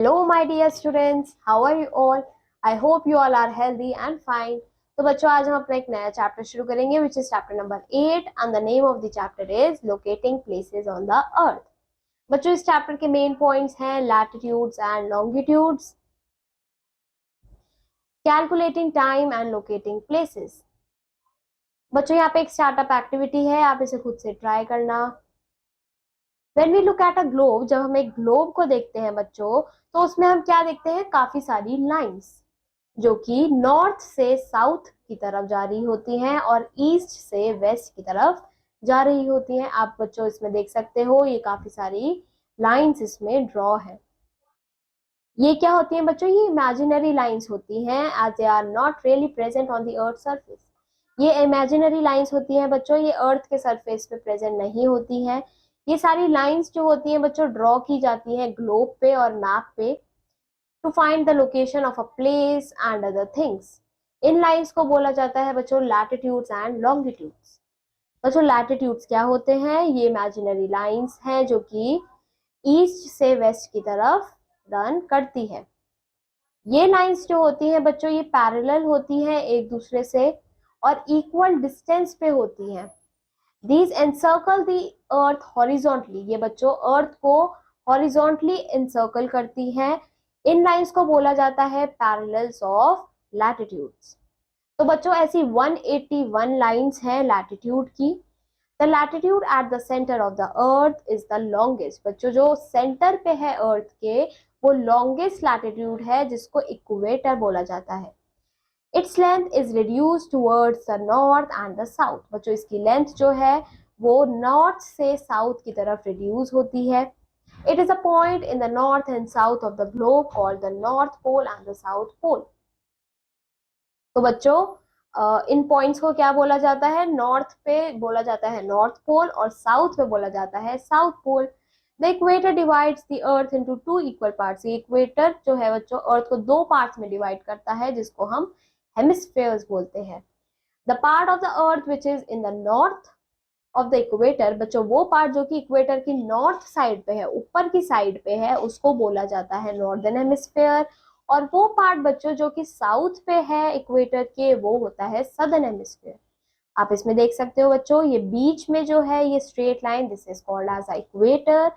Hello, my dear students. How are you all? I hope you all are healthy and fine. तो बच्चों आज हम अपना एक नया चैप्टर शुरू करेंगे which is chapter number 8 and the name of the chapter is locating places on the अर्थ। बच्चों इस चैप्टर के मेन पॉइंट्स हैं latitudes and longitudes, calculating time and locating places. बच्चों यहाँ पे एक स्टार्टअप एक्टिविटी है, आप इसे खुद से ट्राई करना। When we look at a globe, जब हम एक ग्लोब को देखते हैं बच्चों, तो उसमें हम क्या देखते हैं, काफी सारी लाइंस जो कि नॉर्थ से साउथ की तरफ जा रही होती हैं और ईस्ट से वेस्ट की तरफ जा रही होती हैं। आप बच्चों इसमें देख सकते हो ये काफी सारी लाइंस इसमें ड्रॉ है। ये क्या होती हैं बच्चों, ये इमेजिनरी लाइंस होती हैं as they are not really present on the earth surface. ये इमेजिनरी लाइंस होती हैं बच्चों, ये अर्थ के सरफेस पे प्रेजेंट नहीं होती हैं। ये सारी लाइंस जो होती हैं बच्चों ड्रॉ की जाती हैं ग्लोब पे और मैप पे to find the location of a place and other things. इन लाइंस को बोला जाता है बच्चों लैटिट्यूड्स एंड लॉन्गिट्यूड्स। बच्चों लैटिट्यूड्स क्या होते हैं, ये इमेजिनरी लाइंस हैं जो कि ईस्ट से वेस्ट की तरफ रन करती है। ये लाइंस जो होती हैं बच्चों ये पैरेलल होती हैं एक दूसरे से और इक्वल डिस्टेंस पे होती हैं। These encircle the earth horizontally, ये बच्चों अर्थ को हॉरिजॉन्टली एनसर्कल करती हैं। इन लाइंस को बोला जाता है पैरेलल्स ऑफ लैटिट्यूड्स। तो बच्चों ऐसी 181 लाइंस हैं लैटिट्यूड की। The latitude at the centre of the earth is the longest. बच्चों जो सेंटर पे है अर्थ के वो लॉन्गेस्ट लैटिट्यूड है जिसको इक्वेटर बोला जाता है। Its length is reduced towards the north and the south। बच्चों इसकी लेंथ जो है वो नॉर्थ से साउथ की तरफ रिड्यूस होती है। It is a point in the north and south of the globe called the North Pole and the South Pole। तो बच्चों इन पॉइंट्स को क्या बोला जाता है, नॉर्थ पे बोला जाता है नॉर्थ पोल और साउथ पे बोला जाता है South Pole. The equator divides the earth into two equal parts. ये इक्वेटर जो है बच्चों अर्थ को दो पार्ट्स में डिवाइड करता है जिसको हम हेमिस्फेयर्स बोलते हैं। The part of the earth which is in the north of the equator, बच्चों वो पार्ट जो कि इक्वेटर की नॉर्थ साइड पे है, ऊपर की साइड पे है, उसको बोला जाता है नॉर्दर्न हेमिस्फेयर। और वो पार्ट बच्चों जो कि साउथ पे है इक्वेटर के वो होता है सदर्न हेमिस्फेयर। आप इसमें देख सकते हो बच्चों ये बीच में जो है ये straight line, this is called as equator.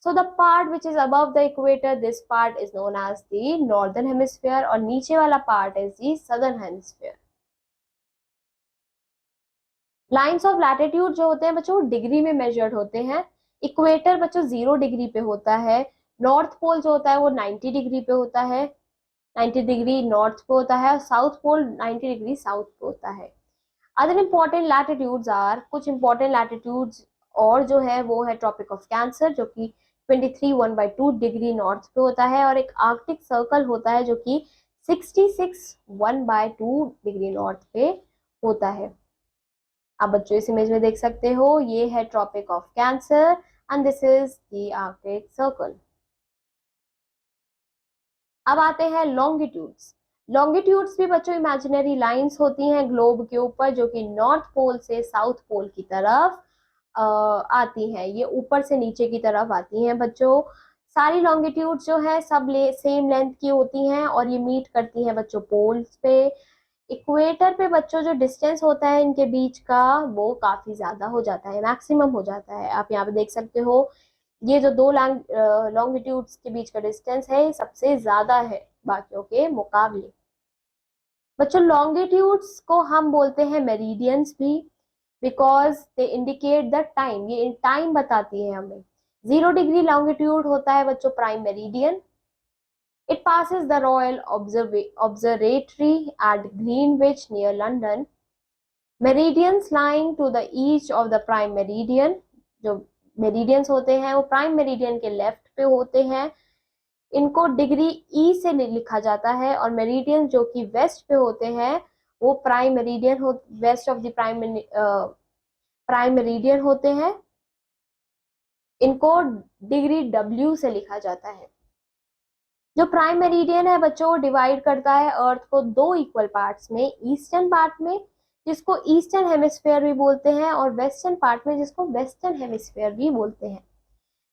So the part which is above the equator, this part is known as the northern hemisphere और नीचे वाला part is the southern hemisphere. Lines of latitude जो होते हैं बच्चों degree में measured होते हैं। इक्वेटर बच्चों 0 डिग्री पे होता है। नॉर्थ पोल जो होता है वो 90 डिग्री पे होता है, 90 डिग्री नॉर्थ पे होता है। साउथ पोल 90 डिग्री साउथ पे होता है। अदर इम्पोर्टेंट लैटिट्यूड्स आर, कुछ इंपॉर्टेंट लैटिट्यूड्स और जो है वो है ट्रॉपिक ऑफ कैंसर जो कि 23 1/2 डिग्री नॉर्थ पे होता है और एक आर्कटिक सर्कल होता है जो कि 66 1/2 डिग्री नॉर्थ पे होता है। आप बच्चों इस इमेज में देख सकते हो ये है Tropic of Cancer and this is the Arctic Circle. अब आते हैं लॉन्गिट्यूड्स। लॉन्गिट्यूड्स भी बच्चों इमेजिनरी लाइंस होती हैं ग्लोब के ऊपर जो कि नॉर्थ पोल से साउथ पोल की तरफ आती हैं। ये ऊपर से नीचे की तरफ आती हैं बच्चों। सारी लॉन्गिट्यूड जो है सब सेम लेंथ की होती हैं और ये मीट करती हैं बच्चों पोल्स पे। इक्वेटर पे बच्चों जो डिस्टेंस होता है इनके बीच का वो काफी ज्यादा हो जाता है, मैक्सिमम हो जाता है। आप यहाँ पे देख सकते हो ये जो दो लॉन्गिट्यूड्स के बीच का डिस्टेंस है सबसे ज्यादा है बाकियों के मुकाबले। बच्चों लॉन्गिट्यूड्स को हम बोलते हैं मेरिडियंस भी because they indicate the time, ये टाइम बताती है हमें। 0 डिग्री लॉन्गिट्यूड होता है बच्चों prime meridian. It passes the Royal Observatory at Greenwich near London. Meridians lying to the east of the prime meridian, जो मेरिडियंस होते हैं वो प्राइम मेरिडियन के लेफ्ट पे होते हैं, इनको डिग्री ई से लिखा जाता है। और मेरिडियन जो कि वेस्ट पे होते हैं वो prime meridian west of the prime meridian होते हैं, इनको डिग्री डब्ल्यू से लिखा जाता है। जो प्राइम मेरिडियन है बच्चों डिवाइड करता है अर्थ को दो इक्वल पार्ट्स में, ईस्टर्न पार्ट में जिसको ईस्टर्न हेमिस्फेयर भी बोलते हैं और वेस्टर्न पार्ट में जिसको वेस्टर्न हेमिस्फेयर भी बोलते हैं।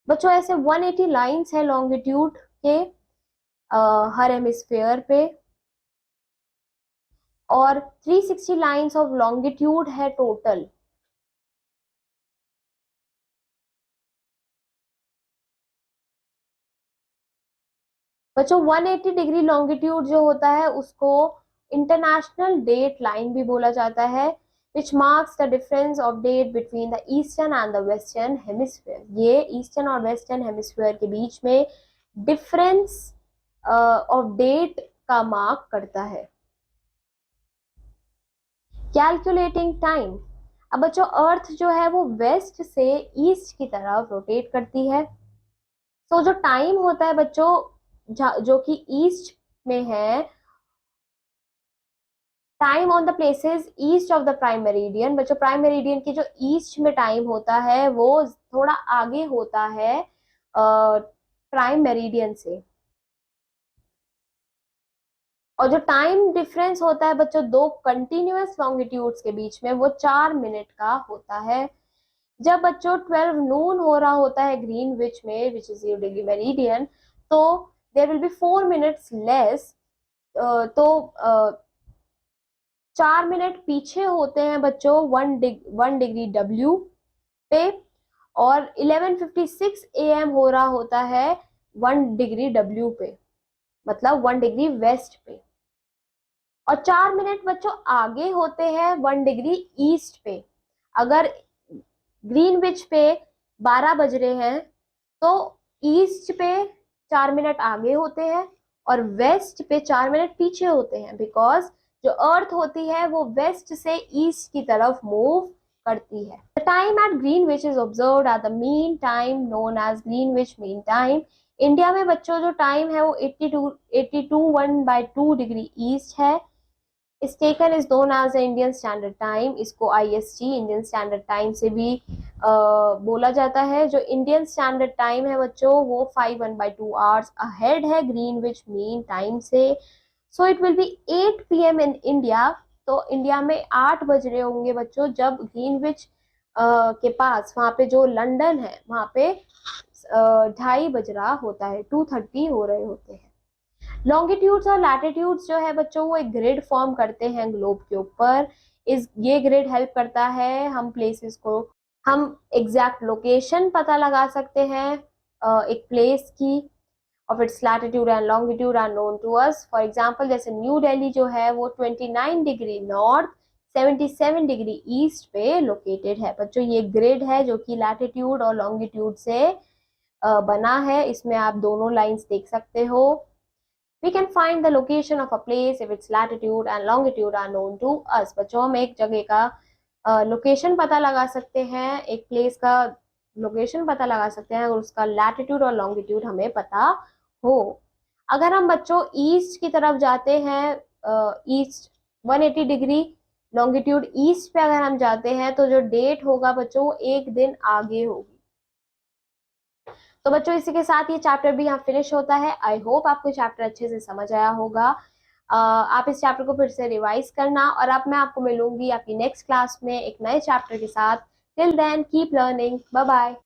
बच्चों ऐसे 180 लाइंस है लॉन्गिट्यूड के हर हेमिस्फेयर पे, और 360 लाइंस ऑफ लॉन्गिट्यूड है टोटल। बच्चों 180 डिग्री लॉन्गिट्यूड जो होता है उसको इंटरनेशनल डेट लाइन भी बोला जाता है, which marks the difference of date between the eastern and the western hemisphere. ये ईस्टर्न और वेस्टर्न हेमिस्फेयर के बीच में डिफरेंस ऑफ डेट का मार्क करता है। Calculating time. अब बच्चों अर्थ जो है वो वेस्ट से ईस्ट की तरफ रोटेट करती है, तो जो टाइम होता है बच्चों जो कि ईस्ट में है, time on the places east of the prime meridian. बच्चों प्राइम मेरिडियन की जो ईस्ट में टाइम होता है वो थोड़ा आगे होता है प्राइम मेरिडियन से। और जो टाइम डिफरेंस होता है बच्चों दो कंटिन्यूअस लॉन्गिट्यूड्स के बीच में, वो 4 मिनट का होता है। जब बच्चों 12 नून हो रहा होता है ग्रीनविच में, विच इज 0 डिग्री मेरिडियन, तो there will be 4 minutes less. तो 4 मिनट पीछे होते हैं बच्चों 1 डिग्री डब्ल्यू पे, और 11:56 AM हो रहा होता है 1 डिग्री डब्ल्यू पे, मतलब 1 डिग्री वेस्ट पे। और 4 मिनट बच्चों आगे होते हैं 1 डिग्री ईस्ट पे। अगर ग्रीनविच पे 12 बज रहे हैं तो ईस्ट पे 4 मिनट आगे होते हैं और वेस्ट पे 4 मिनट पीछे होते हैं, बिकॉज जो अर्थ होती है वो वेस्ट से ईस्ट की तरफ मूव करती है। The time at Greenwich is observed at the mean time known as Greenwich Mean Time. India में बच्चों जो टाइम है वो 82 1/2 डिग्री ईस्ट है। इस taken is known as Indian Standard Time. इसको IST इंडियन स्टैंडर्ड टाइम से भी बोला जाता है। जो इंडियन स्टैंडर्ड टाइम है बच्चों वो 5 1/2 आवर्स अहेड है ग्रीनविच मीन टाइम से। So it will be 8 PM in India. तो इंडिया में 8 बज रहे होंगे बच्चों जब ग्रीनविच के पास वहां पे जो लंदन है वहां पे 2:30 बज रहा होता है, 2:30 हो रहे होते हैं। लॉन्गिट्यूड्स और लैटिट्यूड्स जो है बच्चों वो एक ग्रिड फॉर्म करते हैं ग्लोब के ऊपर। ये ग्रिड हेल्प करता है हम प्लेसेस को, हम एग्जैक्ट लोकेशन पता लगा सकते हैं एक प्लेस की, of its latitude and longitude are known to us. For example जैसे न्यू दिल्ली जो है वो 29 डिग्री नॉर्थ 77 डिग्री ईस्ट पे लोकेटेड है। बच्चों ये ग्रिड है जो कि लैटिट्यूड और लॉन्गिट्यूड से बना है। इसमें आप दोनों लाइंस देख सकते हो। We can find the location of a place if its latitude and longitude are known to us। बच्चों हम एक जगह का लोकेशन पता लगा सकते हैं, एक प्लेस का लोकेशन पता लगा सकते हैं अगर उसका लैटिट्यूड और लॉन्गिट्यूड हमें पता हो। अगर हम बच्चों ईस्ट की तरफ जाते हैं, ईस्ट 180 डिग्री लॉन्गिट्यूड ईस्ट पे अगर हम जाते हैं तो जो डेट होगा बच्चों वो एक दिन आगे होगी। तो बच्चों इसी के साथ ये चैप्टर भी यहाँ फिनिश होता है। आई होप आपको चैप्टर अच्छे से समझ आया होगा। आप इस चैप्टर को फिर से रिवाइज करना, और अब मैं आपको मिलूंगी आपकी नेक्स्ट क्लास में एक नए चैप्टर के साथ। Till then keep learning, bye bye.